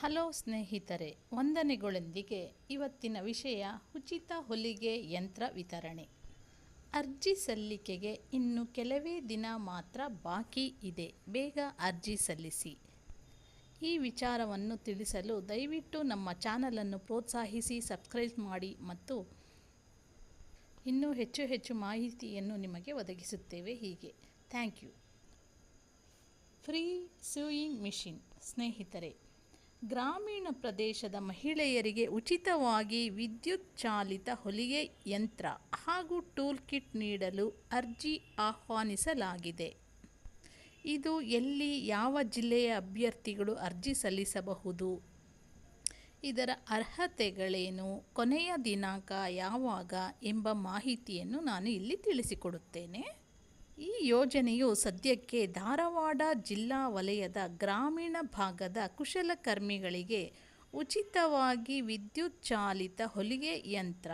Hello ಸ್ನೇಹಿತರೆ, ವಂದನೆಗಳೊಂದಿಗೆ ಇವತ್ತಿನ ವಿಷಯ ಉಚಿತ ಹೊಲಿಗೆ ಯಂತ್ರ ವಿತರಣೆ. ಅರ್ಜಿ ಸಲ್ಲಿಕೆಗೆ ಇನ್ನು ಕೆಲವೇ ದಿನ ಮಾತ್ರ ಬಾಕಿ ಇದೆ. ಬೇಗ ಅರ್ಜಿ ಸಲ್ಲಿಸಿ. ಈ ವಿಚಾರವನ್ನು ತಿಳಿಸಲು ದಯವಿಟ್ಟು ನಮ್ಮ ಚಾನಲನ್ನು ಪ್ರೋತ್ಸಾಹಿಸಿ, ಸಬ್ಸ್ಕ್ರೈಬ್ ಮಾಡಿ ಮತ್ತು ಇನ್ನೂ ಹೆಚ್ಚು ಮಾಹಿತಿಯನ್ನು ನಿಮಗೆ ಒದಗಿಸುತ್ತೇವೆ. ಹೀಗೆ thank you. Free sewing machine. ಸ್ನೇಹಿತರೆ, ಗ್ರಾಮೀಣ ಪ್ರದೇಶದ ಮಹಿಳೆಯರಿಗೆ ಉಚಿತವಾಗಿ ವಿದ್ಯುತ್ ಚಾಲಿತ ಹೊಲಿಗೆ ಯಂತ್ರ ಹಾಗೂ ಟೂಲ್ ಕಿಟ್ ನೀಡಲು ಅರ್ಜಿ ಆಹ್ವಾನಿಸಲಾಗಿದೆ. ಇದು ಎಲ್ಲಿ, ಯಾವ ಜಿಲ್ಲೆಯ ಅಭ್ಯರ್ಥಿಗಳು ಅರ್ಜಿ ಸಲ್ಲಿಸಬಹುದು, ಇದರ ಅರ್ಹತೆಗಳೇನು, ಕೊನೆಯ ದಿನಾಂಕ ಯಾವಾಗ ಎಂಬ ಮಾಹಿತಿಯನ್ನು ನಾನು ಇಲ್ಲಿ ತಿಳಿಸಿಕೊಡುತ್ತೇನೆ. ಈ ಯೋಜನೆಯು ಸದ್ಯಕ್ಕೆ ಧಾರವಾಡ ಜಿಲ್ಲಾ ವಲಯದ ಗ್ರಾಮೀಣ ಭಾಗದ ಕುಶಲಕರ್ಮಿಗಳಿಗೆ ಉಚಿತವಾಗಿ ವಿದ್ಯುತ್ ಚಾಲಿತ ಹೊಲಿಗೆ ಯಂತ್ರ,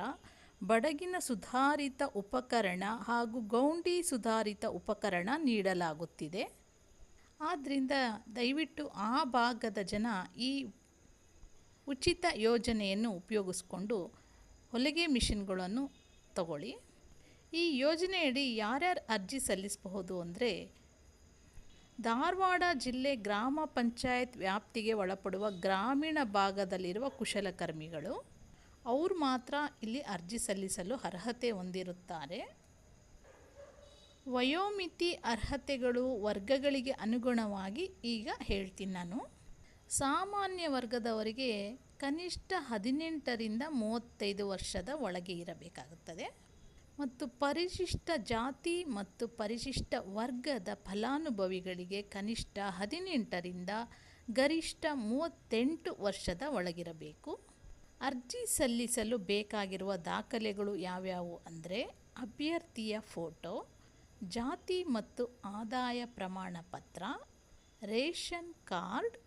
ಬಡಗಿನ ಸುಧಾರಿತ ಉಪಕರಣ ಹಾಗೂ ಗೌಂಡಿ ಸುಧಾರಿತ ಉಪಕರಣ ನೀಡಲಾಗುತ್ತಿದೆ. ಆದ್ದರಿಂದ ದಯವಿಟ್ಟು ಆ ಭಾಗದ ಜನ ಈ ಉಚಿತ ಯೋಜನೆಯನ್ನು ಉಪಯೋಗಿಸ್ಕೊಂಡು ಹೊಲಿಗೆ ಮಿಷಿನ್ಗಳನ್ನು ತಗೊಳ್ಳಿ. ಈ ಯೋಜನೆಯಡಿ ಯಾರ್ಯಾರು ಅರ್ಜಿ ಸಲ್ಲಿಸಬಹುದು ಅಂದರೆ, ಧಾರವಾಡ ಜಿಲ್ಲೆ ಗ್ರಾಮ ಪಂಚಾಯತ್ ವ್ಯಾಪ್ತಿಗೆ ಒಳಪಡುವ ಗ್ರಾಮೀಣ ಭಾಗದಲ್ಲಿರುವ ಕುಶಲಕರ್ಮಿಗಳು ಅವರು ಮಾತ್ರ ಇಲ್ಲಿ ಅರ್ಜಿ ಸಲ್ಲಿಸಲು ಅರ್ಹತೆ ಹೊಂದಿರುತ್ತಾರೆ. ವಯೋಮಿತಿ, ಅರ್ಹತೆಗಳು ವರ್ಗಗಳಿಗೆ ಅನುಗುಣವಾಗಿ ಈಗ ಹೇಳ್ತೀನಿ ನಾನು. ಸಾಮಾನ್ಯ ವರ್ಗದವರಿಗೆ ಕನಿಷ್ಠ 18ರಿಂದ 35 ವರ್ಷದ ಒಳಗೆ ಇರಬೇಕಾಗುತ್ತದೆ ಮತ್ತು ಪರಿಶಿಷ್ಟ ಜಾತಿ ಮತ್ತು ಪರಿಶಿಷ್ಟ ವರ್ಗದ ಫಲಾನುಭವಿಗಳಿಗೆ ಕನಿಷ್ಠ 18ರಿಂದ ಗರಿಷ್ಠ 38 ವರ್ಷದ ಒಳಗಿರಬೇಕು. ಅರ್ಜಿ ಸಲ್ಲಿಸಲು ಬೇಕಾಗಿರುವ ದಾಖಲೆಗಳು ಯಾವ್ಯಾವು ಅಂದರೆ, ಅಭ್ಯರ್ಥಿಯ ಫೋಟೋ, ಜಾತಿ ಮತ್ತು ಆದಾಯ ಪ್ರಮಾಣ ಪತ್ರ, ರೇಷನ್ ಕಾರ್ಡ್,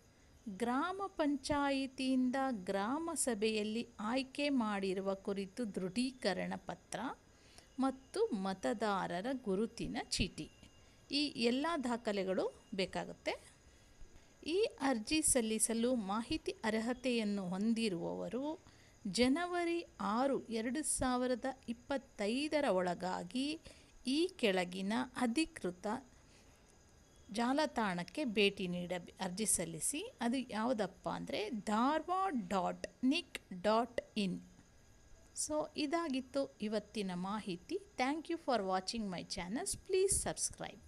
ಗ್ರಾಮ ಪಂಚಾಯಿತಿಯಿಂದ ಗ್ರಾಮ ಸಭೆಯಲ್ಲಿ ಆಯ್ಕೆ ಮಾಡಿರುವ ಕುರಿತು ದೃಢೀಕರಣ ಪತ್ರ ಮತ್ತು ಮತದಾರರ ಗುರುತಿನ ಚೀಟಿ. ಈ ಎಲ್ಲ ದಾಖಲೆಗಳು ಬೇಕಾಗುತ್ತೆ. ಈ ಅರ್ಜಿ ಸಲ್ಲಿಸಲು ಮಾಹಿತಿ ಅರ್ಹತೆಯನ್ನು ಹೊಂದಿರುವವರು ಜನವರಿ 6, 2025 ಒಳಗಾಗಿ ಈ ಕೆಳಗಿನ ಅಧಿಕೃತ ಜಾಲತಾಣಕ್ಕೆ ಭೇಟಿ ನೀಡಿ ಅರ್ಜಿ ಸಲ್ಲಿಸಿ. ಅದು ಯಾವುದಪ್ಪ ಅಂದರೆ dharwad.nic.in. ಸೊ ಇದಾಗಿತ್ತು ಇವತ್ತಿನ ಮಾಹಿತಿ. Thank you for watching my channels. Please subscribe.